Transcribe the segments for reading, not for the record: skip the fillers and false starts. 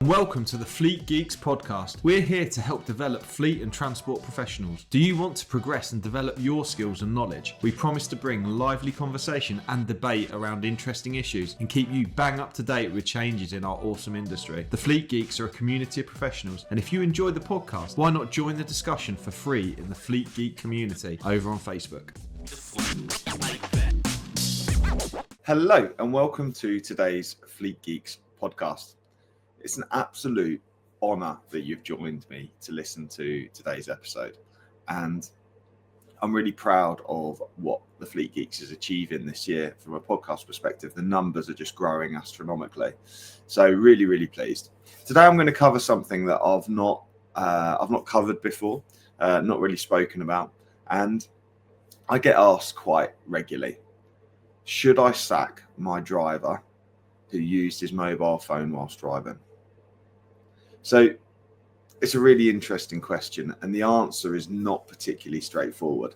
Welcome to the Fleet Geeks podcast. We're here to help develop fleet and transport professionals. Do you want to progress and develop your skills and knowledge? We promise to bring lively conversation and debate around interesting issues and keep you bang up to date with changes in our awesome industry. The Fleet Geeks are a community of professionals, and if you enjoy the podcast, why not join the discussion for free in the Fleet Geek community over on Facebook. Hello and welcome to today's Fleet Geeks podcast. It's an absolute honour that you've joined me to listen to today's episode, and I'm really proud of what the Fleet Geeks is achieving this year from a podcast perspective. The numbers are just growing astronomically, so really pleased. Today I'm going to cover something that I've not covered before, not really spoken about, and I get asked quite regularly, should I sack my driver who used his mobile phone whilst driving? So it's a really interesting question, and the answer is not particularly straightforward.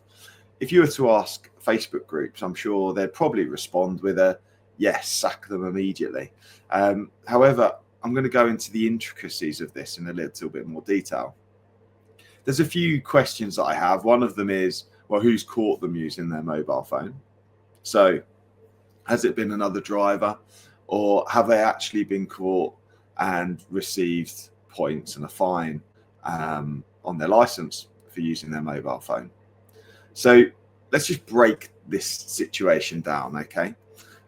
If you were to ask Facebook groups, I'm sure they'd probably respond with a yes, sack them immediately. However, I'm going to go into the intricacies of this in a little bit more detail. There's a few questions that I have. One of them is, well, who's caught them using their mobile phone? So has it been another driver, or have they actually been caught and received points and a fine on their license for using their mobile phone? So let's just break this situation down, okay?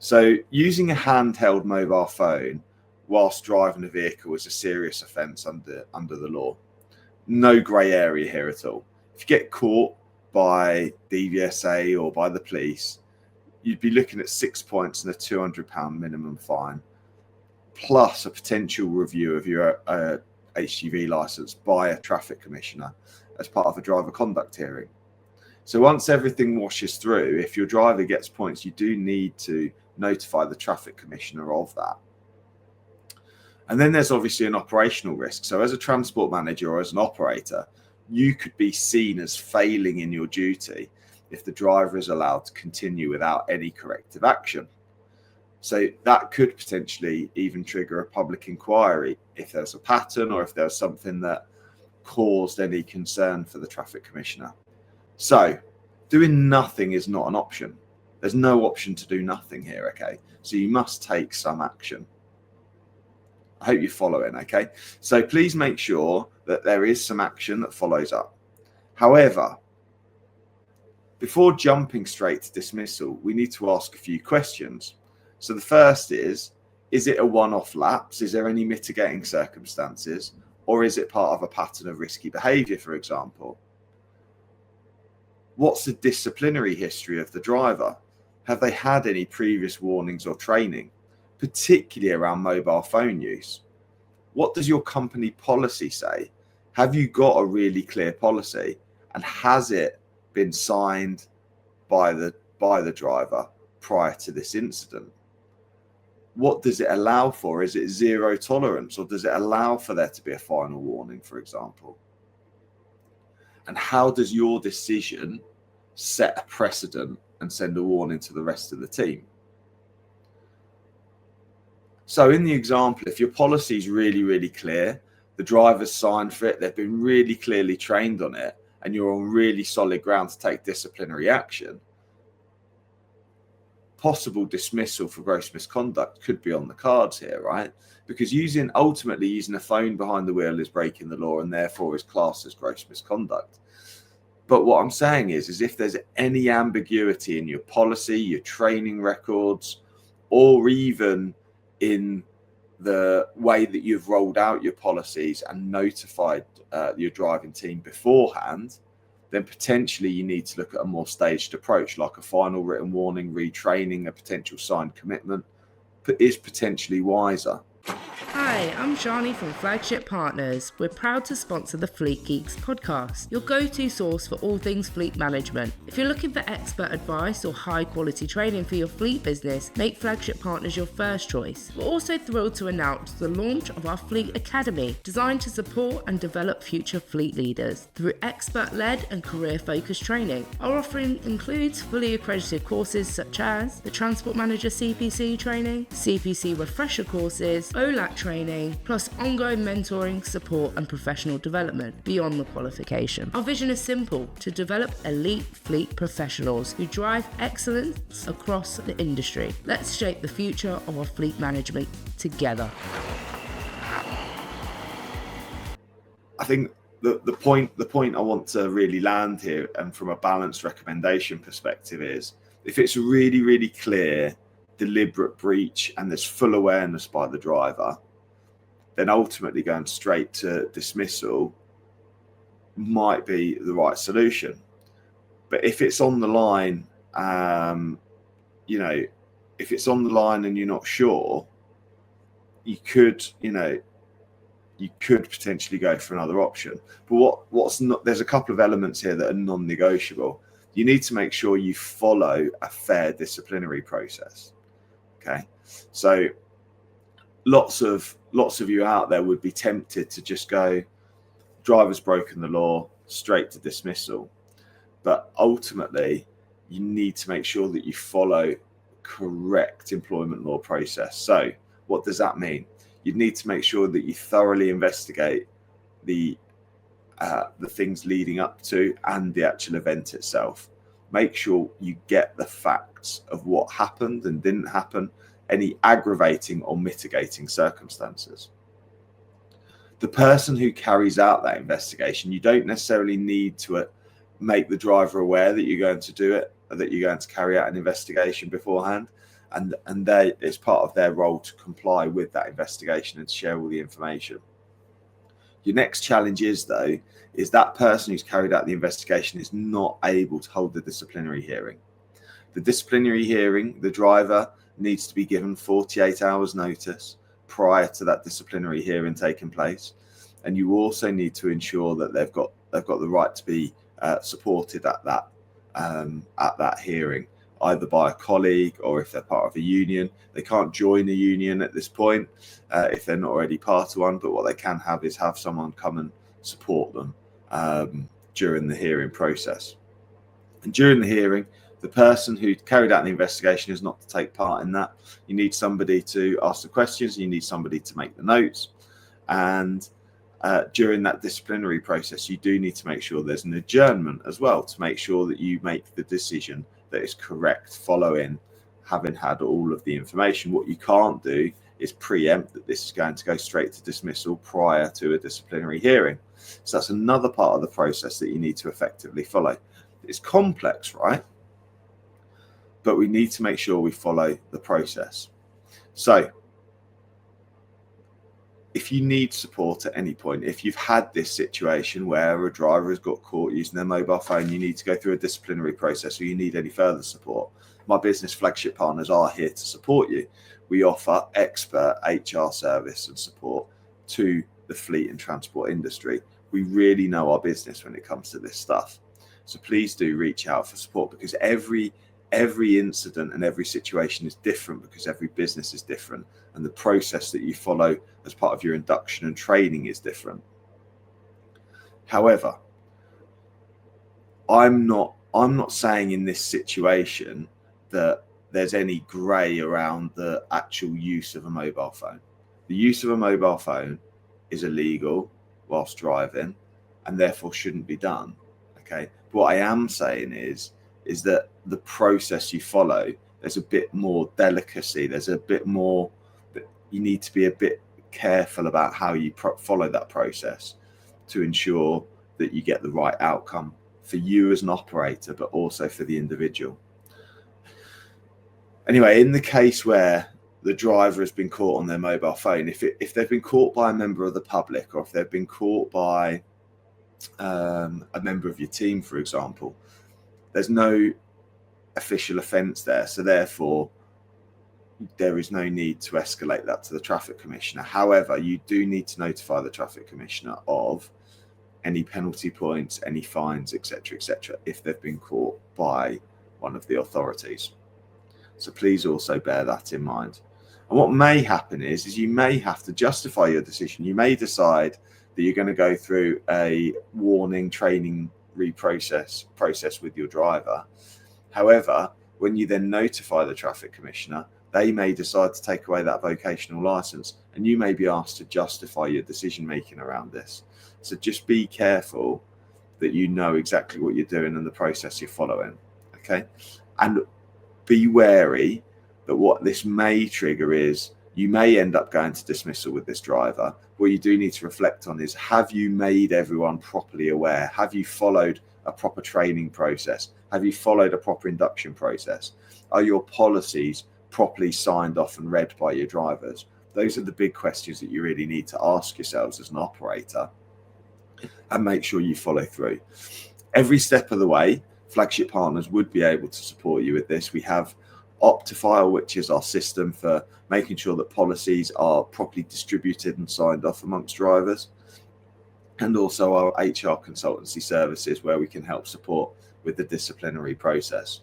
So using a handheld mobile phone whilst driving a vehicle is a serious offence under the law. No grey area here at all. If you get caught by DVSA or by the police, you'd be looking at 6 points and a £200 minimum fine, plus a potential review of your HGV licence by a traffic commissioner as part of a driver conduct hearing. So once everything washes through, if your driver gets points, you do need to notify the traffic commissioner of that. And then there's obviously an operational risk. So as a transport manager or as an operator, you could be seen as failing in your duty if the driver is allowed to continue without any corrective action. So that could potentially even trigger a public inquiry if there's a pattern or if there's something that caused any concern for the traffic commissioner. So doing nothing is not an option. There's no option to do nothing here, okay? So you must take some action. I hope you're following, okay? So please make sure that there is some action that follows up. However, before jumping straight to dismissal, we need to ask a few questions. So the first is it a one-off lapse? Is there any mitigating circumstances? Or is it part of a pattern of risky behaviour, for example? What's the disciplinary history of the driver? Have they had any previous warnings or training, particularly around mobile phone use? What does your company policy say? Have you got a really clear policy? And has it been signed by the driver prior to this incident? What does it allow for? Is it zero tolerance, or does it allow for there to be a final warning, for example? And how does your decision set a precedent and send a warning to the rest of the team? So in the example, if your policy is really clear, the driver's signed for it, they've been really clearly trained on it, and you're on really solid ground to take disciplinary action, possible dismissal for gross misconduct could be on the cards here, right? Because ultimately using a phone behind the wheel is breaking the law and therefore is classed as gross misconduct. But what I'm saying is if there's any ambiguity in your policy, your training records, or even in the way that you've rolled out your policies and notified your driving team beforehand, then potentially you need to look at a more staged approach, like a final written warning, retraining, a potential signed commitment is potentially wiser. Hi, I'm Shani from Flagship Partners. We're proud to sponsor the Fleet Geeks podcast, your go-to source for all things fleet management. If you're looking for expert advice or high-quality training for your fleet business, make Flagship Partners your first choice. We're also thrilled to announce the launch of our Fleet Academy, designed to support and develop future fleet leaders through expert-led and career-focused training. Our offering includes fully accredited courses such as the Transport Manager CPC training, CPC refresher courses, OLAT training, training, plus ongoing mentoring, support and professional development beyond the qualification. Our vision is simple: to develop elite fleet professionals who drive excellence across the industry. Let's shape the future of our fleet management together. I think the point I want to really land here, and from a balanced recommendation perspective, is if it's a really, really clear, deliberate breach and there's full awareness by the driver, then ultimately going straight to dismissal might be the right solution. But if it's on the line, if it's on the line and you're not sure, you could potentially go for another option. But what's not, there's a couple of elements here that are non-negotiable. You need to make sure you follow a fair disciplinary process. Okay, so lots of you out there would be tempted to just go, driver's broken the law, straight to dismissal. But ultimately, you need to make sure that you follow correct employment law process. So what does that mean? You need to make sure that you thoroughly investigate the things leading up to and the actual event itself. Make sure you get the facts of what happened and didn't happen, any aggravating or mitigating circumstances. The person who carries out that investigation, you don't necessarily need to make the driver aware that you're going to do it, or that you're going to carry out an investigation beforehand. And it's part of their role to comply with that investigation and share all the information. Your next challenge is that person who's carried out the investigation is not able to hold the disciplinary hearing. The disciplinary hearing, the driver needs to be given 48 hours notice prior to that disciplinary hearing taking place. And you also need to ensure that they've got the right to be supported at that hearing, either by a colleague or if they're part of a union. They can't join a union at this point if they're not already part of one, but what they can have is have someone come and support them during the hearing process. And during the hearing, the person who carried out the investigation is not to take part in that. You need somebody to ask the questions, you need somebody to make the notes, and during that disciplinary process, you do need to make sure there's an adjournment as well, to make sure that you make the decision that is correct following having had all of the information. What you can't do is preempt that this is going to go straight to dismissal prior to a disciplinary hearing. So that's another part of the process that you need to effectively follow. It's complex, right? But we need to make sure we follow the process. So if you need support at any point, if you've had this situation where a driver has got caught using their mobile phone, you need to go through a disciplinary process, or you need any further support, my business Flagship Partners are here to support you. We offer expert HR service and support to the fleet and transport industry. We really know our business when it comes to this stuff. So please do reach out for support, because every incident and every situation is different, because every business is different, and the process that you follow as part of your induction and training is different. However, I'm not saying in this situation that there's any grey around the actual use of a mobile phone. The use of a mobile phone is illegal whilst driving and therefore shouldn't be done. Okay. But what I am saying is that the process you follow, there's a bit more delicacy. There's a bit more that you need to be a bit careful about how you follow that process to ensure that you get the right outcome for you as an operator, but also for the individual. Anyway, in the case where the driver has been caught on their mobile phone, if they've been caught by a member of the public, or if they've been caught by a member of your team, for example, there's no official offence there. So therefore, there is no need to escalate that to the traffic commissioner. However, you do need to notify the traffic commissioner of any penalty points, any fines, etc., if they've been caught by one of the authorities. So please also bear that in mind. And what may happen is you may have to justify your decision. You may decide that you're going to go through a warning, training, process with your driver. However, when you then notify the traffic commissioner, they may decide to take away that vocational license, and you may be asked to justify your decision making around this. So just be careful that you know exactly what you're doing and the process you're following. Okay. And be wary that what this may trigger is you may end up going to dismissal with this driver. What you do need to reflect on is, have you made everyone properly aware? Have you followed a proper training process? Have you followed a proper induction process? Are your policies properly signed off and read by your drivers? Those are the big questions that you really need to ask yourselves as an operator, and make sure you follow through. Every step of the way, Flagship Partners would be able to support you with this. We have Optifile, which is our system for making sure that policies are properly distributed and signed off amongst drivers, and also our HR consultancy services, where we can help support with the disciplinary process.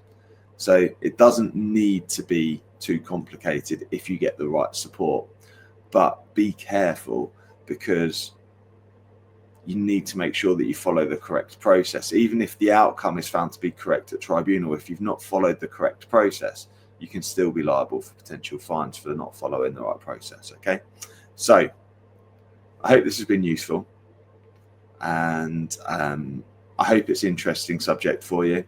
So it doesn't need to be too complicated if you get the right support, but be careful, because you need to make sure that you follow the correct process. Even if the outcome is found to be correct at tribunal, if you've not followed the correct process, you can still be liable for potential fines for not following the right process. Okay, so I hope this has been useful, and I hope it's an interesting subject for you.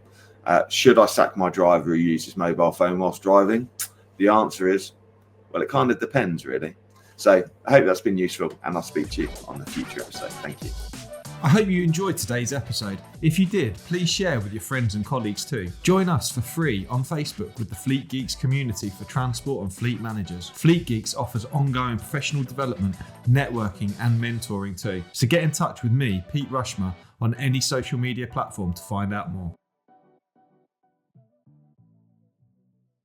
Should I sack my driver who uses mobile phone whilst driving? The answer is, well, it kind of depends, really. So I hope that's been useful, and I'll speak to you on the future episode. Thank you. I hope you enjoyed today's episode. If you did, please share with your friends and colleagues too. Join us for free on Facebook with the Fleet Geeks community for transport and fleet managers. Fleet Geeks offers ongoing professional development, networking and mentoring too. So get in touch with me, Pete Rushmer, on any social media platform to find out more.